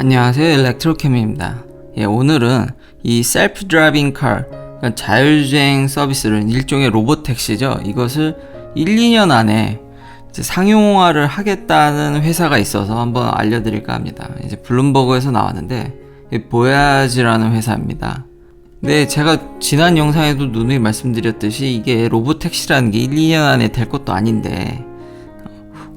안녕하세요, 일렉트로캠입니다. 오늘은 이 셀프 드라이빙 카, 그러니까 자율주행 서비스를 일종의 로봇 택시죠. 이것을 1, 2년 안에 이제 상용화를 하겠다는 회사가 있어서 한번 알려드릴까 합니다. 이제 블룸버그에서 나왔는데 보야지라는 회사입니다. 근데 제가 지난 영상에도 누누이 말씀드렸듯이 이게 로봇 택시라는 게 1, 2년 안에 될 것도 아닌데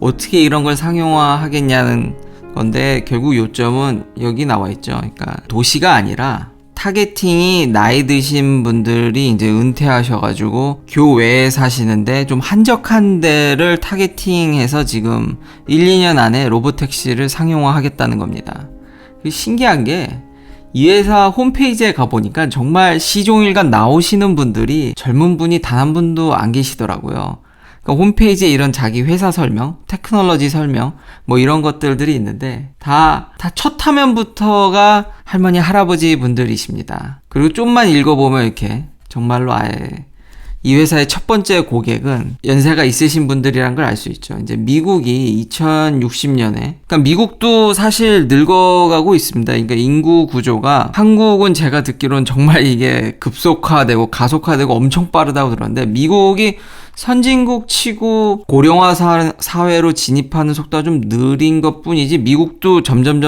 어떻게 이런 걸 상용화 하겠냐는 건데, 결국 요점은 여기 나와 있죠. 그러니까 도시가 아니라 타겟팅이 나이 드신 분들이 이제 은퇴하셔가지고 교외에 사시는데 좀 한적한 데를 타겟팅해서 지금 1, 2년 안에 로봇택시를 상용화 하겠다는 겁니다. 신기한 게 이 회사 홈페이지에 가보니까 정말 시종일관 나오시는 분들이 젊은 분이 단 한 분도 안 계시더라고요. 그러니까 홈페이지에 이런 자기 회사 설명, 테크놀로지 설명, 뭐 이런 것들이 있는데 다 첫 화면부터가 할머니, 할아버지 분들이십니다. 그리고 좀만 읽어보면 이렇게 정말로 아예 이 회사의 첫 번째 고객은 연세가 있으신 분들이란 걸 알 수 있죠. 이제 미국이 2060년에, 그러니까 미국도 사실 늙어가고 있습니다. 그러니까 인구 구조가, 한국은 제가 듣기로는 정말 이게 급속화되고 가속화되고 엄청 빠르다고 들었는데, 미국이 선진국 치고 고령화 사회로 진입하는 속도가 좀 느린 것 뿐이지 미국도 점점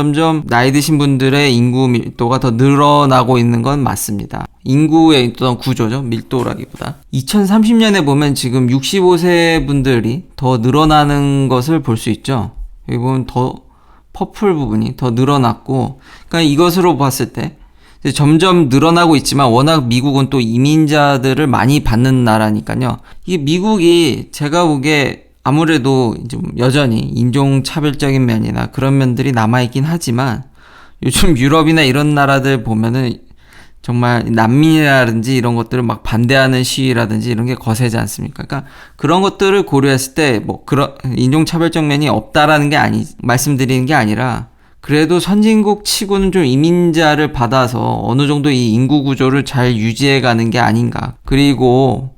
나이 드신 분들의 인구 밀도가 더 늘어나고 있는 건 맞습니다. 인구의 어떤 구조죠. 밀도라기보다. 2030년에 보면 지금 65세 분들이 더 늘어나는 것을 볼 수 있죠. 여기 보면 더 퍼플 부분이 더 늘어났고, 그러니까 이것으로 봤을 때 점점 늘어나고 있지만 워낙 미국은 또 이민자들을 많이 받는 나라니까요. 이게 미국이 제가 보기에 아무래도 좀 여전히 인종차별적인 면이나 그런 면들이 남아있긴 하지만 요즘 유럽이나 이런 나라들 보면은 정말 난민이라든지 이런 것들을 막 반대하는 시위라든지 이런 게 거세지 않습니까? 그러니까 그런 것들을 고려했을 때 뭐 그런 인종차별적 면이 없다라는 게 말씀드리는 게 아니라 그래도 선진국 치고는 좀 이민자를 받아서 어느 정도 이 인구 구조를 잘 유지해 가는 게 아닌가. 그리고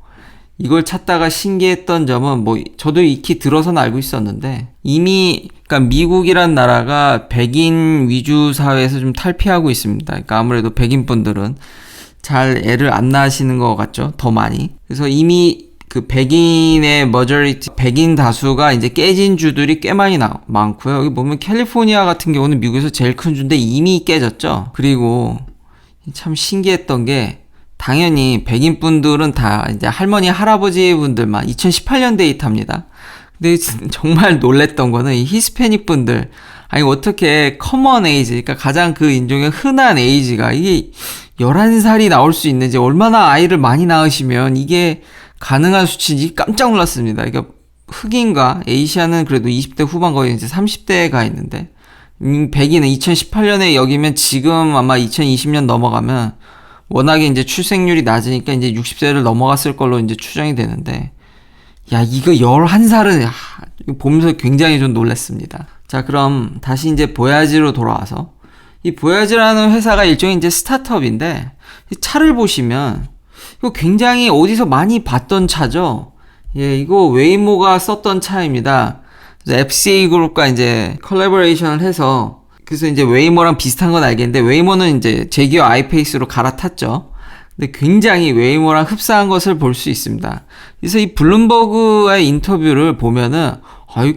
이걸 찾다가 신기했던 점은 뭐 저도 익히 들어서는 알고 있었는데 이미 그러니까 미국이란 나라가 백인 위주 사회에서 좀 탈피하고 있습니다. 그러니까 아무래도 백인 분들은 잘 애를 안 낳으시는 것 같죠. 더 많이. 그래서 이미 그 백인의 머저리티, 백인 다수가 이제 깨진 주들이 꽤 많고요. 여기 보면 캘리포니아 같은 경우는 미국에서 제일 큰 주인데 이미 깨졌죠. 그리고 참 신기했던 게 당연히 백인 분들은 다 이제 할머니, 할아버지 분들만 2018년 데이터입니다. 근데 정말 놀랬던 거는 이 히스패닉 분들, 아니 어떻게 커먼 에이지, 그러니까 가장 그 인종의 흔한 에이지가 이게 11살이 나올 수 있는지, 얼마나 아이를 많이 낳으시면 이게 가능한 수치인지 깜짝 놀랐습니다. 그러니까 흑인과 에이시아는 그래도 20대 후반 거의 이제 30대에 가 있는데 백인은 2018년에 여기면 지금 아마 2020년 넘어가면 워낙에 이제 출생률이 낮으니까 이제 60세를 넘어갔을 걸로 이제 추정이 되는데, 야, 이거 11살은 보면서 굉장히 좀 놀랐습니다. 자, 그럼 다시 이제 보야지로 돌아와서, 이 보야지라는 회사가 일종의 이제 스타트업인데 이 차를 보시면 이거 굉장히 어디서 많이 봤던 차죠. 예, 이거 웨이모가 썼던 차입니다. FCA 그룹과 이제 컬래버레이션을 해서, 그래서 이제 웨이모랑 비슷한 건 알겠는데 웨이모는 이제 제기어 아이페이스로 갈아탔죠. 근데 굉장히 웨이모랑 흡사한 것을 볼 수 있습니다. 그래서 이 블룸버그의 인터뷰를 보면은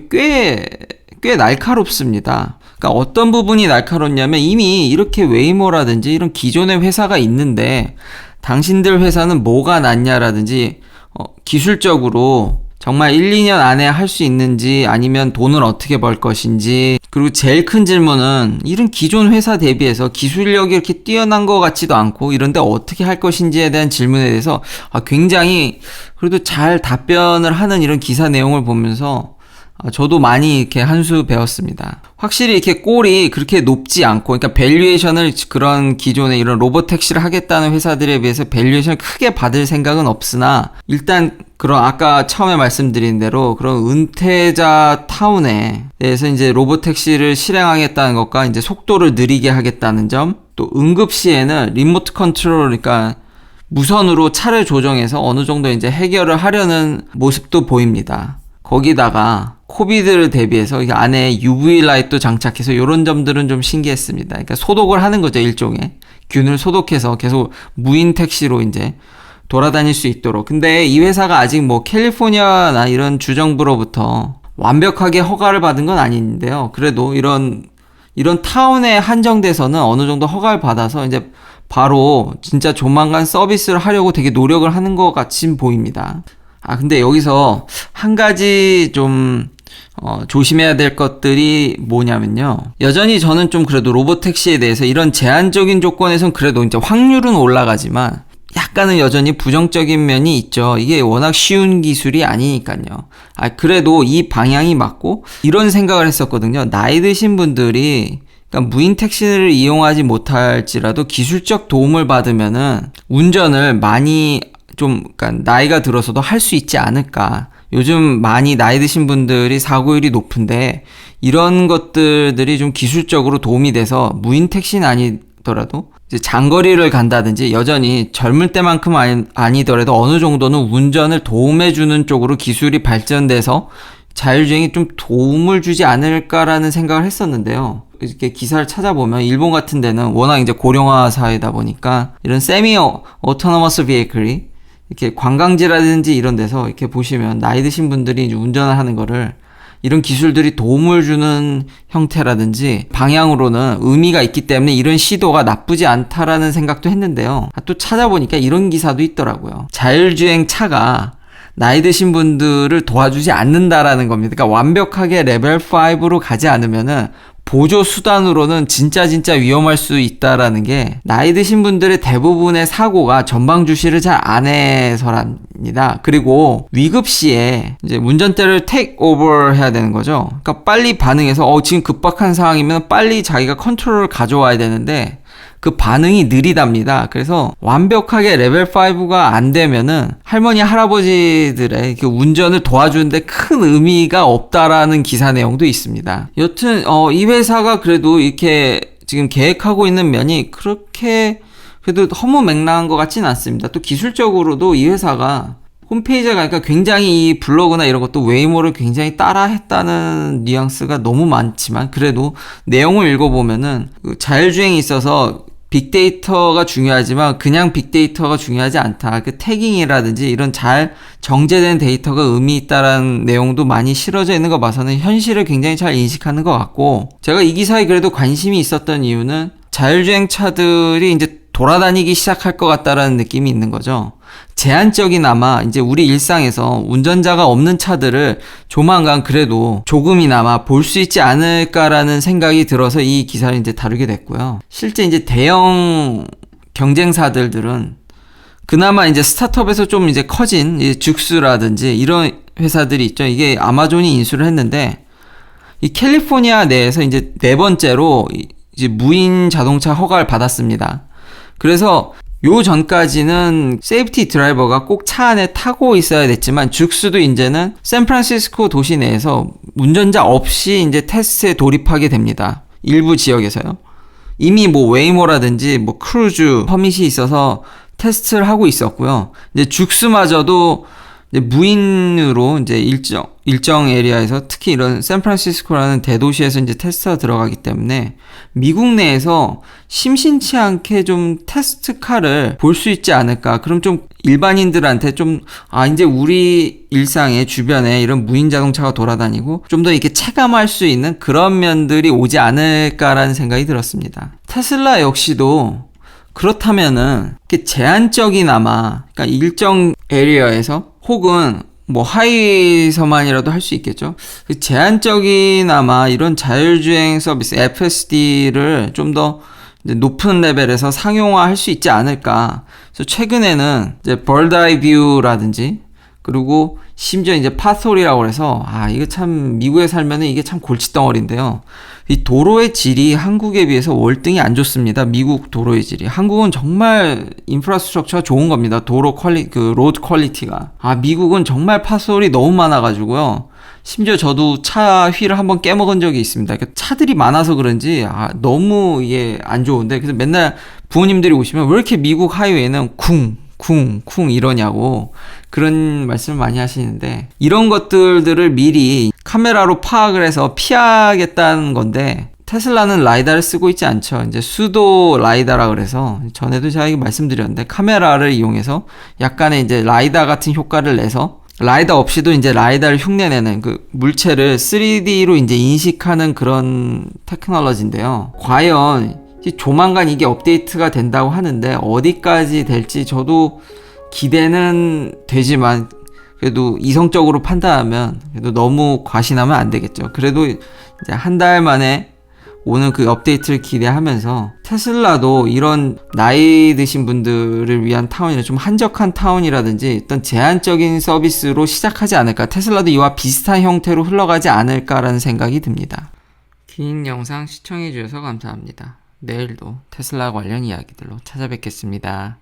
꽤 날카롭습니다. 그러니까 어떤 부분이 날카롭냐면 이미 이렇게 웨이모라든지 이런 기존의 회사가 있는데 당신들 회사는 뭐가 낫냐라든지 기술적으로 정말 1, 2년 안에 할 수 있는지, 아니면 돈을 어떻게 벌 것인지, 그리고 제일 큰 질문은 이런 기존 회사 대비해서 기술력이 이렇게 뛰어난 것 같지도 않고 이런데 어떻게 할 것인지에 대한 질문에 대해서 굉장히 그래도 잘 답변을 하는 이런 기사 내용을 보면서 저도 많이 이렇게 한 수 배웠습니다. 확실히 이렇게 골이 그렇게 높지 않고, 그러니까 밸류에이션을 그런 기존의 이런 로봇 택시를 하겠다는 회사들에 비해서 밸류에이션을 크게 받을 생각은 없으나, 일단 그런 아까 처음에 말씀드린 대로 그런 은퇴자 타운에 대해서 이제 로봇 택시를 실행하겠다는 것과 이제 속도를 느리게 하겠다는 점, 또 응급시에는 리모트 컨트롤, 그러니까 무선으로 차를 조정해서 어느 정도 이제 해결을 하려는 모습도 보입니다. 거기다가 코비드를 대비해서 이 안에 UV 라이트도 장착해서 이런 점들은 좀 신기했습니다. 그러니까 소독을 하는 거죠, 일종의. 균을 소독해서 계속 무인 택시로 이제 돌아다닐 수 있도록. 근데 이 회사가 아직 뭐 캘리포니아나 이런 주정부로부터 완벽하게 허가를 받은 건 아닌데요. 그래도 이런 타운에 한정돼서는 어느 정도 허가를 받아서 이제 바로 진짜 조만간 서비스를 하려고 되게 노력을 하는 것 같이 보입니다. 근데 여기서 한 가지 좀 조심해야 될 것들이 뭐냐면요. 여전히 저는 좀 그래도 로보택시에 대해서 이런 제한적인 조건에선 그래도 이제 확률은 올라가지만 약간은 여전히 부정적인 면이 있죠. 이게 워낙 쉬운 기술이 아니니까요. 그래도 이 방향이 맞고 이런 생각을 했었거든요. 나이 드신 분들이 그러니까 무인 택시를 이용하지 못할지라도 기술적 도움을 받으면은 운전을 많이 좀 그러니까 나이가 들어서도 할 수 있지 않을까. 요즘 많이 나이 드신 분들이 사고율이 높은데 이런 것들이 좀 기술적으로 도움이 돼서 무인 택시는 아니더라도 이제 장거리를 간다든지 여전히 젊을 때만큼 아니더라도 어느 정도는 운전을 도움해주는 쪽으로 기술이 발전돼서 자율주행이 좀 도움을 주지 않을까라는 생각을 했었는데요. 이렇게 기사를 찾아보면 일본 같은 데는 워낙 이제 고령화 사회다 보니까 이런 세미 오토노머스 비에이클이 이렇게 관광지라든지 이런 데서 이렇게 보시면 나이 드신 분들이 이제 운전을 하는 거를 이런 기술들이 도움을 주는 형태라든지 방향으로는 의미가 있기 때문에 이런 시도가 나쁘지 않다라는 생각도 했는데요. 또 찾아보니까 이런 기사도 있더라고요. 자율주행 차가 나이 드신 분들을 도와주지 않는다라는 겁니다. 그러니까 완벽하게 레벨 5로 가지 않으면은 보조 수단으로는 진짜 위험할 수 있다라는 게 나이 드신 분들의 대부분의 사고가 전방 주시를 잘 안 해서랍니다. 그리고 위급 시에 이제 운전대를 테이크 오버 해야 되는 거죠. 그러니까 빨리 반응해서 지금 급박한 상황이면 빨리 자기가 컨트롤을 가져와야 되는데 그 반응이 느리답니다. 그래서 완벽하게 레벨 5가 안 되면은 할머니 할아버지들의 그 운전을 도와주는데 큰 의미가 없다라는 기사 내용도 있습니다. 여튼 이 회사가 그래도 이렇게 지금 계획하고 있는 면이 그렇게 그래도 허무맹랑한 것 같지는 않습니다. 또 기술적으로도 이 회사가 홈페이지에 가니까 굉장히 이 블로그나 이런 것도 웨이모를 굉장히 따라했다는 뉘앙스가 너무 많지만 그래도 내용을 읽어보면은 그 자율주행에 있어서 빅데이터가 중요하지만 그냥 빅데이터가 중요하지 않다. 그 태깅이라든지 이런 잘 정제된 데이터가 의미 있다라는 내용도 많이 실어져 있는 거 봐서는 현실을 굉장히 잘 인식하는 것 같고 제가 이 기사에 그래도 관심이 있었던 이유는 자율주행 차들이 이제 돌아다니기 시작할 것 같다라는 느낌이 있는 거죠. 제한적이나마 이제 우리 일상에서 운전자가 없는 차들을 조만간 그래도 조금이나마 볼 수 있지 않을까라는 생각이 들어서 이 기사를 이제 다루게 됐고요. 실제 이제 대형 경쟁사들은 그나마 이제 스타트업에서 좀 이제 커진 즉스라든지 이런 회사들이 있죠. 이게 아마존이 인수를 했는데 이 캘리포니아 내에서 이제 네 번째로 이제 무인 자동차 허가를 받았습니다. 그래서 요 전까지는 세이프티 드라이버가 꼭 차 안에 타고 있어야 됐지만 즉스도 이제는 샌프란시스코 도시 내에서 운전자 없이 이제 테스트에 돌입하게 됩니다. 일부 지역에서요. 이미 뭐 웨이모라든지 뭐 크루즈 퍼밋이 있어서 테스트를 하고 있었고요. 이제 즉스마저도 이제 무인으로 이제 일정 에리아에서 특히 이런 샌프란시스코라는 대도시에서 이제 테스트가 들어가기 때문에 미국 내에서 심심치 않게 좀 테스트 카를 볼 수 있지 않을까. 그럼 좀 일반인들한테 좀 이제 우리 일상의 주변에 이런 무인 자동차가 돌아다니고 좀 더 이렇게 체감할 수 있는 그런 면들이 오지 않을까라는 생각이 들었습니다. 테슬라 역시도 그렇다면은 제한적이나마 그러니까 일정 에리어에서 혹은 뭐 하이에서만이라도 할 수 있겠죠. 제한적이나마 이런 자율주행 서비스 FSD를 좀 더 높은 레벨에서 상용화할 수 있지 않을까. 그래서 최근에는 이제 벌드아이 뷰라든지 그리고 심지어 이제 파솔이라고 해서 이거 참 미국에 살면은 이게 참 골칫덩어리인데요. 이 도로의 질이 한국에 비해서 월등히 안 좋습니다. 미국 도로의 질이. 한국은 정말 인프라스트럭처가 좋은 겁니다. 로드 퀄리티가. 미국은 정말 파솔이 너무 많아가지고요. 심지어 저도 차 휠을 한번 깨먹은 적이 있습니다. 그러니까 차들이 많아서 그런지 너무 이게 안 좋은데 그래서 맨날 부모님들이 오시면 왜 이렇게 미국 하이웨이는 쿵 이러냐고 그런 말씀을 많이 하시는데, 이런 것들을 미리 카메라로 파악을 해서 피하겠다는 건데, 테슬라는 라이다를 쓰고 있지 않죠. 이제 수도 라이다라 그래서 전에도 제가 이거 말씀드렸는데, 카메라를 이용해서 약간의 이제 라이다 같은 효과를 내서 라이다 없이도 이제 라이다를 흉내내는 그 물체를 3D로 이제 인식하는 그런 테크놀로지인데요. 과연 조만간 이게 업데이트가 된다고 하는데 어디까지 될지 저도 기대는 되지만, 그래도 이성적으로 판단하면 그래도 너무 과신하면 안 되겠죠. 그래도 이제 한 달 만에 오는 그 업데이트를 기대하면서, 테슬라도 이런 나이 드신 분들을 위한 타운이나 좀 한적한 타운이라든지 어떤 제한적인 서비스로 시작하지 않을까, 테슬라도 이와 비슷한 형태로 흘러가지 않을까라는 생각이 듭니다. 긴 영상 시청해 주셔서 감사합니다. 내일도 테슬라 관련 이야기들로 찾아뵙겠습니다.